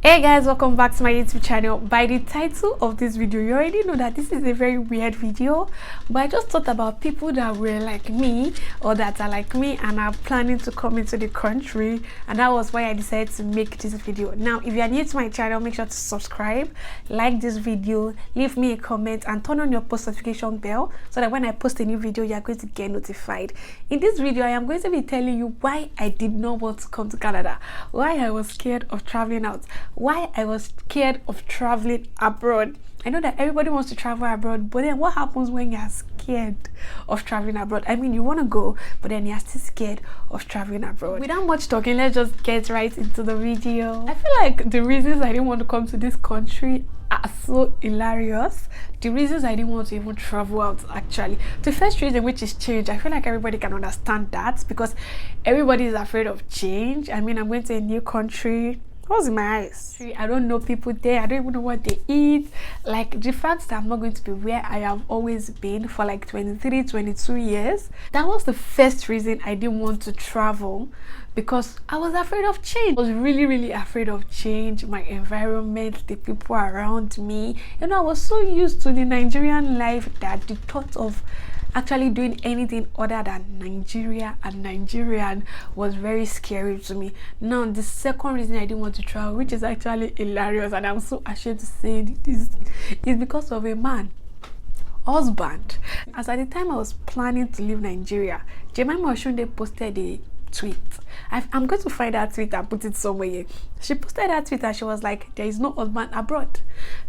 Hey guys, welcome back to my YouTube channel. By the title of this video, you already know that this is a very weird video, but I just thought about people that were like me or that are like me and are planning to come into the country, and that was why I decided to make this video. Now, if you are new to my channel, make sure to subscribe, like this video, leave me a comment, and turn on your post notification bell so that when I post a new video, you are going to get notified. In this video, I am going to be telling you why I did not want to come to Canada, why I was scared of traveling out, why I was scared of traveling abroad. I know that everybody wants to travel abroad, but then what happens when you're scared of traveling abroad? I mean, you want to go, but then you're still scared of traveling abroad. Without much talking, let's just get right into the video. I feel like the reasons I didn't want to come to this country are so hilarious. The reasons I didn't want to even travel out, actually, the first reason, which is change. I feel like everybody can understand that because everybody is afraid of change. I mean, I'm going to a new country. What's in my eyes? I don't know people there. I don't even know what they eat. Like, the fact that I'm not going to be where I have always been for like 22 years, that was the first reason I didn't want to travel, because I was afraid of change. I was really afraid of change, my environment, the people around me. You know, I was so used to the Nigerian life that the thought of actually doing anything other than Nigeria and Nigerian was very scary to me. Now, the second reason I didn't want to travel, which is actually hilarious and I'm so ashamed to say this, is because of a husband. As at the time I was planning to leave Nigeria, Jemima Oshunde posted a tweet. I'm going to find that tweet and put it somewhere here. She posted that tweet and she was like, there is no husband abroad.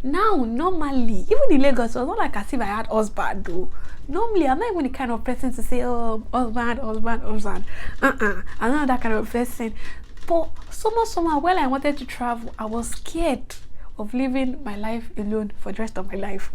Now, normally, even in Lagos, it was not like as if I had husband though. Normally, I'm not even the kind of person to say, oh, husband. I'm not that kind of person. But somehow, when I wanted to travel, I was scared of living my life alone for the rest of my life.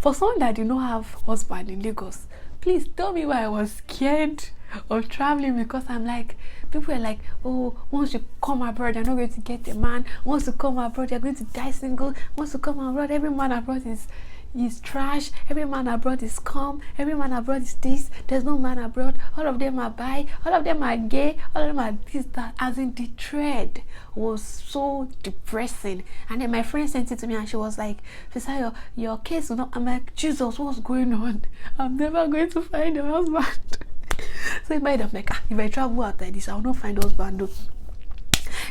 For someone that did not have husband in Lagos, please tell me why I was scared of traveling. Because I'm like, people are like, oh, once you come abroad, you're not going to get a man. Once you come abroad, you're going to die single. Once you come abroad, every man abroad is trash. Every man abroad is scum. Every man abroad is this. There's no man abroad. All of them are bi. All of them are gay. All of them are this, that. As in, the thread was so depressing. And then my friend sent it to me and she was like, Fisayo, your case will not. I'm like, Jesus, what's going on? I'm never going to find a husband. So in my head, I'm like, if I travel out like this, I'll not find husband though.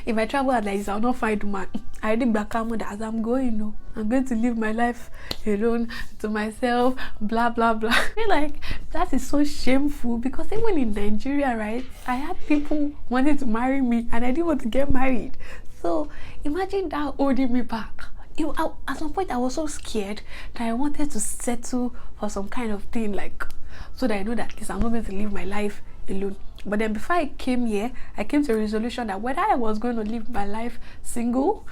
If I travel out like this, I'll not find man. I did back as I'm going, no. I'm going to live my life alone to myself, blah blah blah. I feel like that is so shameful because even in Nigeria, right, I had people wanting to marry me and I didn't want to get married. So imagine that holding me back. At some point I was so scared that I wanted to settle for some kind of thing, like, so that I know that at least I'm not going to live my life alone. But then before I came here, I came to a resolution that whether I was going to live my life single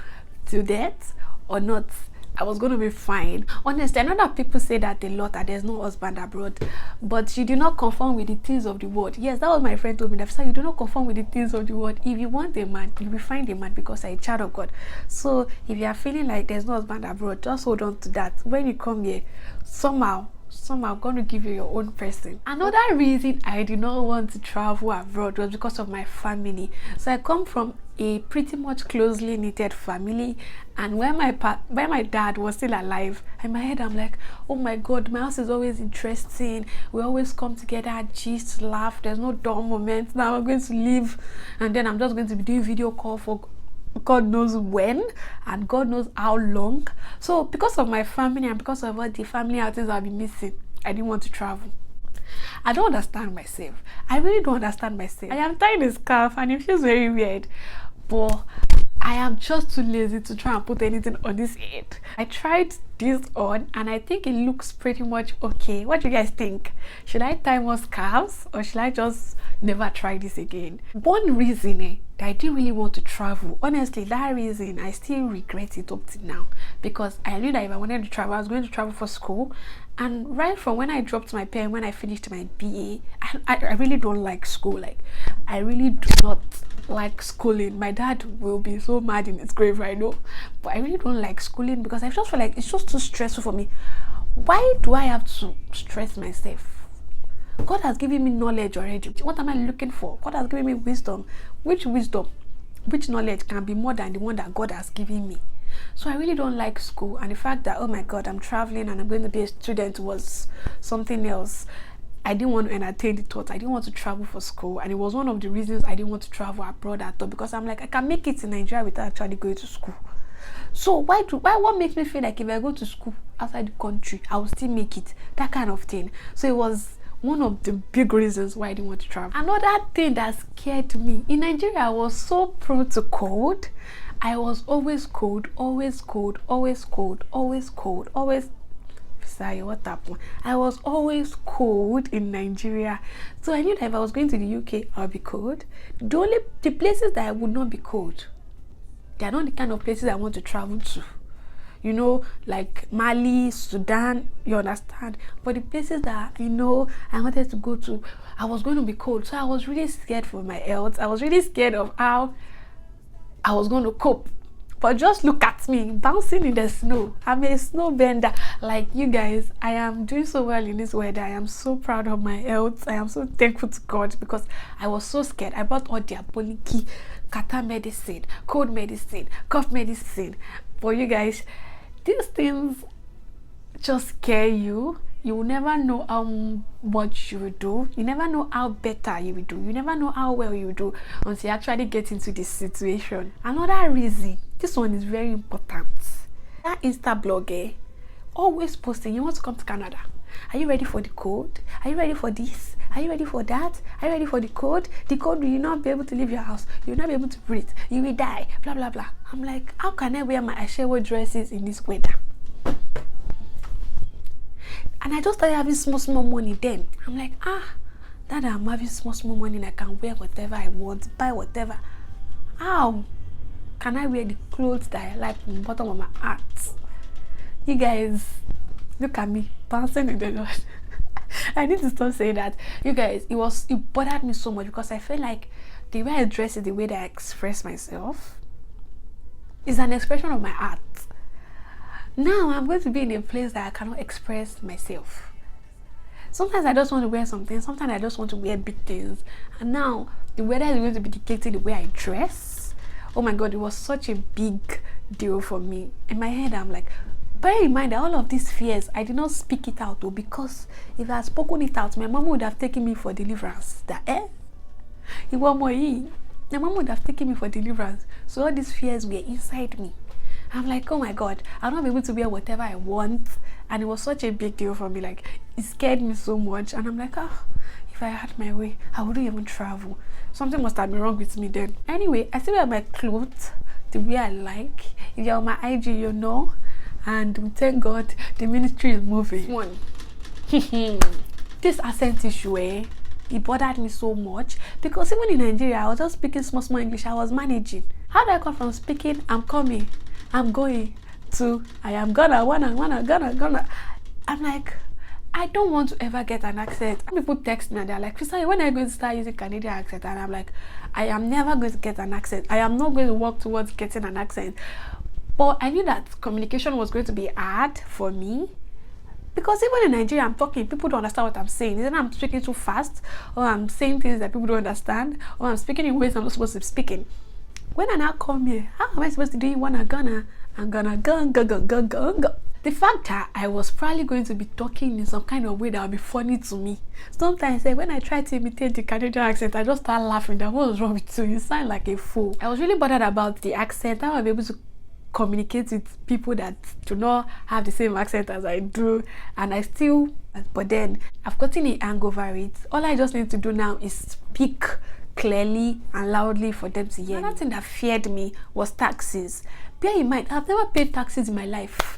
to death or not, I was going to be fine. Honestly, I know that people say that a lot, that there's no husband abroad, but you do not conform with the things of the world. Yes, that was my friend told me that. So you do not conform with the things of the world. If you want a man, you will find a man because you're a child of God. So if you are feeling like there's no husband abroad, just hold on to that. When you come here, somehow I'm going to give you your own person. Another reason I did not want to travel abroad was because of my family. So I come from a pretty much closely knitted family, and when my dad was still alive, in my head I'm like, oh my God, my house is always interesting. We always come together, gist, laugh. There's no dull moments. Now I'm going to leave and then I'm just going to be doing video call for God knows when and God knows how long. So because of my family and because of all the family outings I'll be missing, I didn't want to travel. I don't understand myself. I really don't understand myself. I am tying a scarf and it feels very weird, but I am just too lazy to try and put anything on this head. I tried this on and I think it looks pretty much okay. What do you guys think? Should I tie more scarves or should I just never try this again? One reason that I didn't really want to travel, honestly, that reason I still regret it up to now, because I knew that if I wanted to travel, I was going to travel for school. And right from when I dropped my pen, when I finished my BA, I really don't like school. Like, I really do not like schooling. My dad will be so mad in his grave right now, but I really don't like schooling because I just feel like it's just too stressful for me. Why do I have to stress myself? God has given me knowledge already. What am I looking for? God has given me wisdom. Which wisdom? which knowledge can be more than the one that God has given me. So I really don't like school, and the fact that, oh my God, I'm traveling and I'm going to be a student was something else. I didn't want to entertain the thought. I didn't want to travel for school, and it was one of the reasons I didn't want to travel abroad at all, because I'm like, I can make it in Nigeria without actually going to school. So what makes me feel like if I go to school outside the country, I will still make it? That kind of thing. So it was one of the big reasons why I didn't want to travel. Another thing that scared me, in Nigeria, I was so prone to cold. I was always cold, always cold, always cold, always cold, always. Sorry, what happened? I was always cold in Nigeria. So I knew that if I was going to the UK, I'll be cold. The places that I would not be cold, they are not the kind of places I want to travel to. You know, like Mali, Sudan, you understand? But the places that, you know, I wanted to go to, I was going to be cold. So I was really scared for my health. I was really scared of how I was going to cope. But just look at me, bouncing in the snow. I'm a snow bender. Like you guys, I am doing so well in this weather. I am so proud of my health. I am so thankful to God, because I was so scared. I bought all the apoliki, catarrh medicine, cold medicine, cough medicine. For you guys, these things just scare you. You will never know how much you will do. You never know how better you will do. You never know how well you will do until you actually get into this situation. Another reason, this one is very important. That Insta blogger always posting, you want to come to Canada. Are you ready for the cold? Are you ready for this? Are you ready for that? Are you ready for the cold? The cold, will you not be able to leave your house? You will not be able to breathe. You will die. Blah, blah, blah. I'm like, how can I wear my Ashewo dresses in this weather? And I just started having small money then. I'm like, now that I'm having small money and I can wear whatever I want, buy whatever. How can I wear the clothes that I like from the bottom of my heart? You guys, look at me, bouncing in the Lord. I need to stop saying that. You guys, it bothered me so much, because I feel like the way I dress is the way that I express myself. Is an expression of my heart. Now I'm going to be in a place that I cannot express myself. Sometimes I just want to wear something, sometimes I just want to wear big things. And now the weather is going to be dictating the way I dress. Oh my God, it was such a big deal for me. In my head, I'm like, bear in mind that all of these fears, I did not speak it out, because if I had spoken it out, my mom would have taken me for deliverance. My mom would have taken me for deliverance. So all these fears were inside me. I'm like, oh my God, I'll not be able to wear whatever I want. And it was such a big deal for me. Like, it scared me so much. And I'm like, if I had my way, I wouldn't even travel. Something must have been wrong with me then. Anyway, I still wear my clothes the way I like. If you're on my IG, you know. And we thank God the ministry is moving. One. This accent issue, it bothered me so much, because even in Nigeria, I was just speaking small English. I was managing. How do I come from speaking, I'm coming, I'm going, to I am gonna. I'm like, I don't want to ever get an accent. People text me and they're like, Krista, when are you going to start using Canadian accent? And I'm like, I am never going to get an accent. I am not going to work towards getting an accent. But I knew that communication was going to be hard for me, because even in Nigeria, I'm talking, people don't understand what I'm saying. Either I'm speaking too fast, or I'm saying things that people don't understand, or I'm speaking in ways I'm not supposed to be speaking. When I now come here, how am I supposed to do it when I'm gonna go. The fact that I was probably going to be talking in some kind of way that would be funny to me. Sometimes when I try to imitate the Canadian accent, I just start laughing. That what was wrong with you? You sound like a fool. I was really bothered about the accent. How I'll be able to communicate with people that do not have the same accent as I do, and but then I've gotten a hang over it. All I just need to do now is speak clearly and loudly for them to hear. Another thing that feared me was taxes. Bear in mind, I've never paid taxes in my life.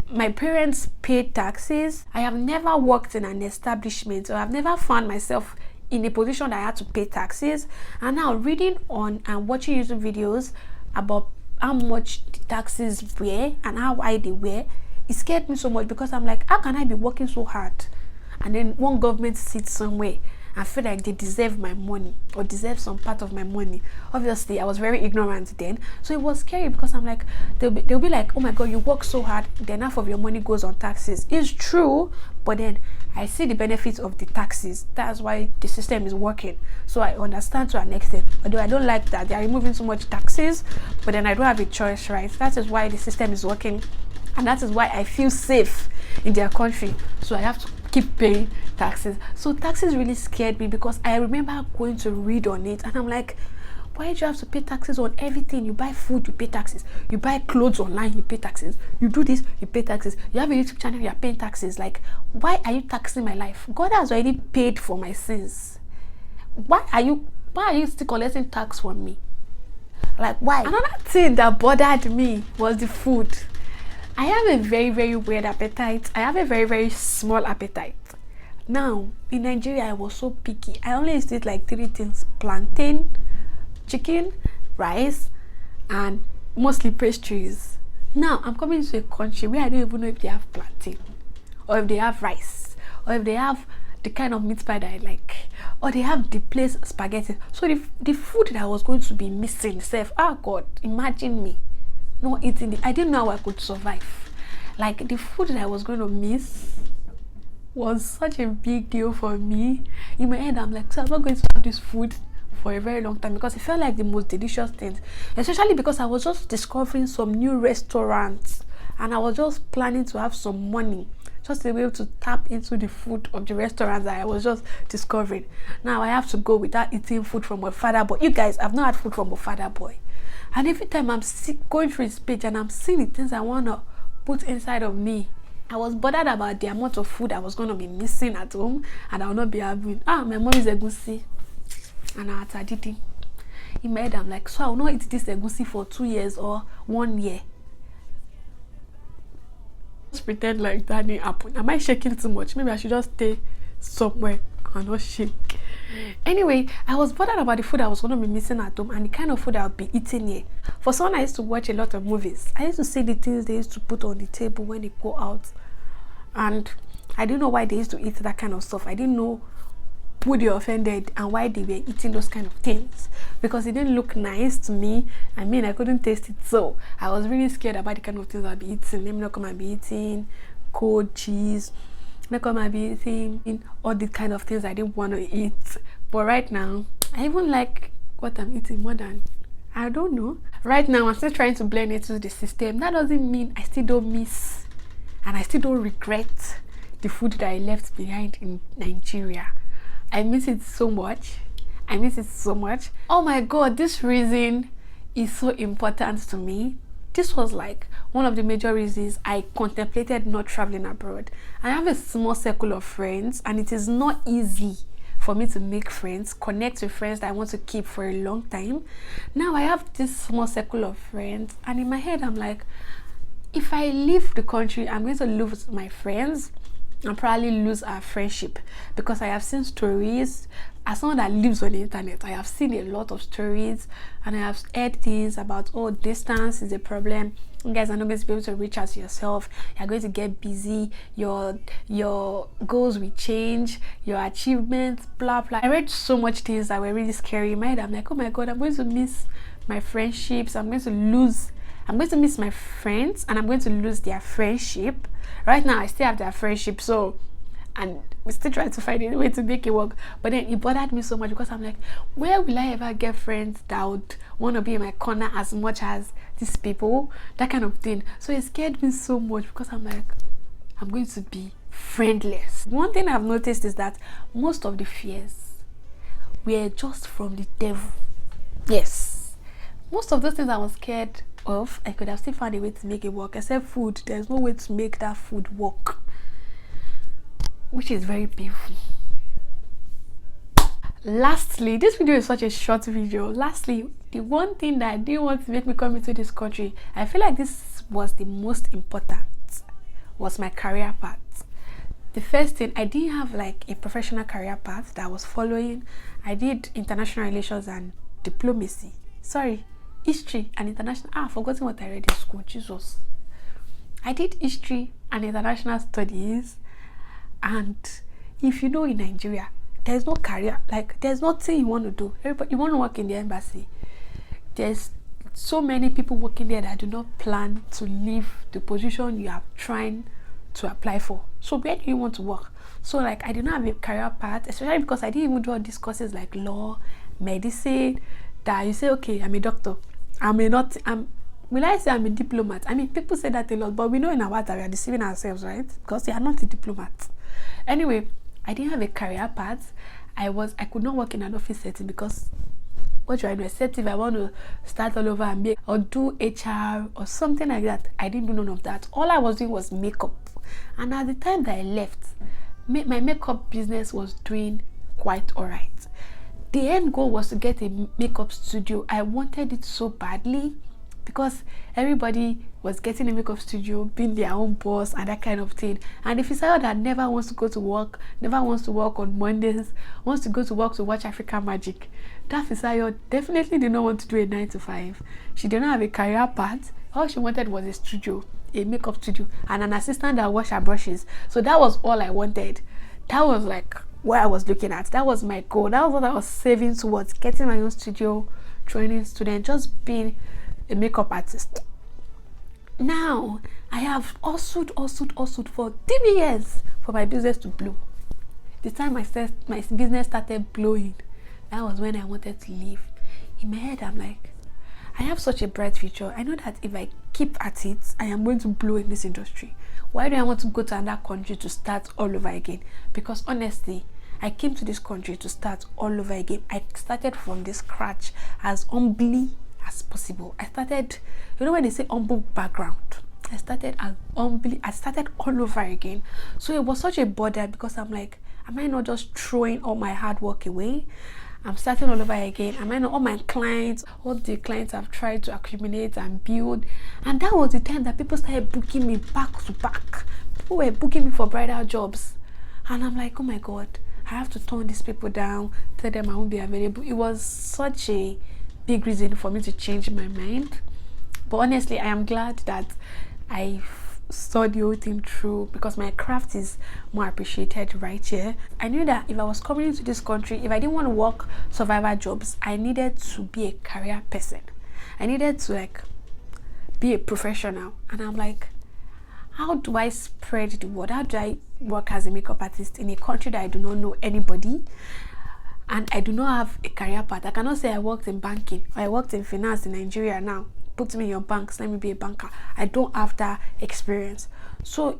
My parents paid taxes. I have never worked in an establishment, or I've never found myself in a position that I had to pay taxes. And now reading on and watching YouTube videos about how much the taxes were and how high they were, it scared me so much, because I'm like, how can I be working so hard and then one government seat somewhere and feel like they deserve my money or deserve some part of my money. Obviously, I was very ignorant then, so it was scary because I'm like, they'll be like, oh my god, you work so hard, then half of your money goes on taxes. It's true, but then I see the benefits of the taxes. That's why the system is working. So I understand to an extent, although I don't like that they are removing so much taxes, but then I don't have a choice, right? That is why the system is working, and that is why I feel safe in their country. So I have to keep paying taxes. So taxes really scared me because I remember going to read on it, and I'm like, why do you have to pay taxes on everything? You buy food, you pay taxes. You buy clothes online, you pay taxes. You do this, you pay taxes. You have a YouTube channel, you are paying taxes. Like, why are you taxing my life? God has already paid for my sins. Why are you still collecting tax from me? Like, why? Another thing that bothered me was the food. I have a very, very weird appetite. I have a very, very small appetite. Now, in Nigeria, I was so picky. I only used to eat like 3 things: plantain, chicken, rice, and mostly pastries. Now, I'm coming to a country where I don't even know if they have plantain, or if they have rice, or if they have the kind of meat pie that I like, or they have the place spaghetti. So the food that I was going to be missing, oh God, imagine me not eating it. I didn't know how I could survive. Like, the food that I was going to miss was such a big deal for me. In my head, I'm like, so I'm not going to have this food for a very long time, because it felt like the most delicious things, especially because I was just discovering some new restaurants, and I was just planning to have some money just to be able to tap into the food of the restaurants that I was just discovering. Now I have to go without eating food from my father boy. You guys, I've not had food from my father boy. And every time I'm going through his page and I'm seeing the things I want to put inside of me, I was bothered about the amount of food I was going to be missing at home, and I will not be having. My mom is egusi, and I had it. In my head, I'm like, so I will not eat this egusi for 2 years or 1 year. Just pretend like that didn't happen. Am I shaking too much? Maybe I should just stay somewhere and not shake. Anyway, I was bothered about the food I was going to be missing at home and the kind of food I would be eating here. For someone I used to watch a lot of movies, I used to see the things they used to put on the table when they go out, and I didn't know why they used to eat that kind of stuff. I didn't know who they offended and why they were eating those kind of things, because it didn't look nice to me. I mean, I couldn't taste it, so I was really scared about the kind of things I'd be eating. Let me not come and be eating cold cheese. Not come and be eating all the kind of things I didn't want to eat. But right now, I even like what I'm eating more than, I don't know. Right now, I'm still trying to blend into the system. That doesn't mean I still don't miss and I still don't regret the food that I left behind in Nigeria. I miss it so much. I miss it so much. Oh my God, this reason is so important to me. This was like one of the major reasons I contemplated not traveling abroad. I have a small circle of friends, and it is not easy for me to make friends, connect with friends that I want to keep for a long time. Now I have this small circle of friends, and in my head I'm like, if I leave the country, I'm going to lose my friends and probably lose our friendship, because I have seen stories. As someone that lives on the internet, I have seen a lot of stories, and I have heard things about, oh, distance is a problem. You guys are not going to be able to reach out to yourself. You're going to get busy. Your goals will change. Your achievements, blah blah. I read so much things that were really scary in my head. I'm like, oh my God, I'm going to miss my friendships. I'm going to miss my friends, and I'm going to lose their friendship. Right now, I still have their friendship, so, and we still trying to find a way to make it work. But then it bothered me so much, because I'm like, where will I ever get friends that would want to be in my corner as much as these people? That kind of thing. So it scared me so much, because I'm like, I'm going to be friendless. One thing I've noticed is that most of the fears were just from the devil. Yes, most of those things I was scared of, I could have still found a way to make it work. Except food, there's no way to make that food work, which is very painful. Lastly, this video is such a short video. Lastly, the one thing that I didn't want to make me come into this country, I feel like this was the most important, was my career path. The first thing, I didn't have like a professional career path that I was following. I did international relations and diplomacy. History and international. I've forgotten what I read in school. Jesus. I did history and international studies. And if you know, in Nigeria, there's no career, like there's nothing you want to do. Everybody, you want to work in the embassy. There's so many people working there that do not plan to leave the position you are trying to apply for. So where do you want to work? So like, I did not have a career path, especially because I didn't even do all these courses like law, medicine, that you say, okay, I'm a doctor, will I say I'm a diplomat? I mean, people say that a lot, but we know in our heart that we are deceiving ourselves, right? Because we are not a diplomat. Anyway, I didn't have a career path. I could not work in an office setting because what do I do? Except if I want to start all over and or do HR or something like that. I didn't do none of that. All I was doing was makeup. And at the time that I left, my makeup business was doing quite alright. The end goal was to get a makeup studio. I wanted it so badly because everybody was getting a makeup studio, being their own boss and that kind of thing. And if Fisayo that never wants to go to work, never wants to work on Mondays, wants to go to work to watch African Magic, that Fisayo definitely did not want to do a 9 to 5. She did not have a career path. All she wanted was a studio, a makeup studio, and an assistant that wash her brushes. So that was all I wanted. That was like what I was looking at. That was my goal. That was what I was saving towards, getting my own studio, training student, just being a makeup artist. Now I have hustled for 3 years for my business to blow. The time my business started blowing, that was when I wanted to leave. In my head, I'm like, I have such a bright future. I know that if I keep at it, I am going to blow in this industry. Why do I want to go to another country to start all over again? Because honestly, I came to this country to start all over again. I started from the scratch as humbly as possible. I started, you know when they say humble background, I started as humbly, I started all over again. So it was such a bother because I'm like, am I not just throwing all my hard work away? I'm starting all over again. Am I not all my clients, all the clients I've tried to accumulate and build? And that was the time that people started booking me back to back. People were booking me for bridal jobs. And I'm like, oh my God, I have to turn these people down, tell them I won't be available. It was such a big reason for me to change my mind. But honestly, I am glad that I saw the whole thing through because my craft is more appreciated right here. I knew that if I was coming into this country, if I didn't want to work survival jobs, I needed to be a career person. I needed to like be a professional. And I'm like, how do I spread the word? How do I work as a makeup artist in a country that I do not know anybody? And I do not have a career path. I cannot say I worked in banking or I worked in finance in Nigeria now. Put me in your banks, let me be a banker. I don't have that experience. So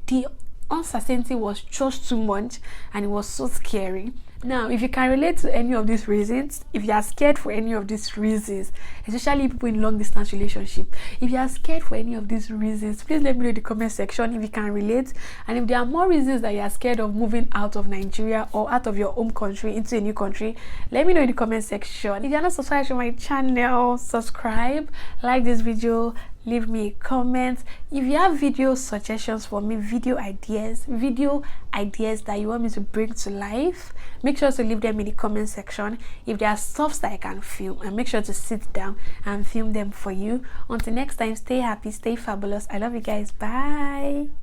the uncertainty was just too much and it was so scary. Now, if you can relate to any of these reasons, if you are scared for any of these reasons, especially people in long distance relationship, if you are scared for any of these reasons, please let me know in the comment section if you can relate. And if there are more reasons that you are scared of moving out of Nigeria or out of your home country into a new country, let me know in the comment section. If you are not subscribed to my channel, subscribe, like this video, leave me a comment. If you have video suggestions for me, video ideas that you want me to bring to life, make sure to leave them in the comment section. If there are stuff that I can film, and make sure to sit down and film them for you. Until next time, stay happy, stay fabulous. I love you guys. Bye.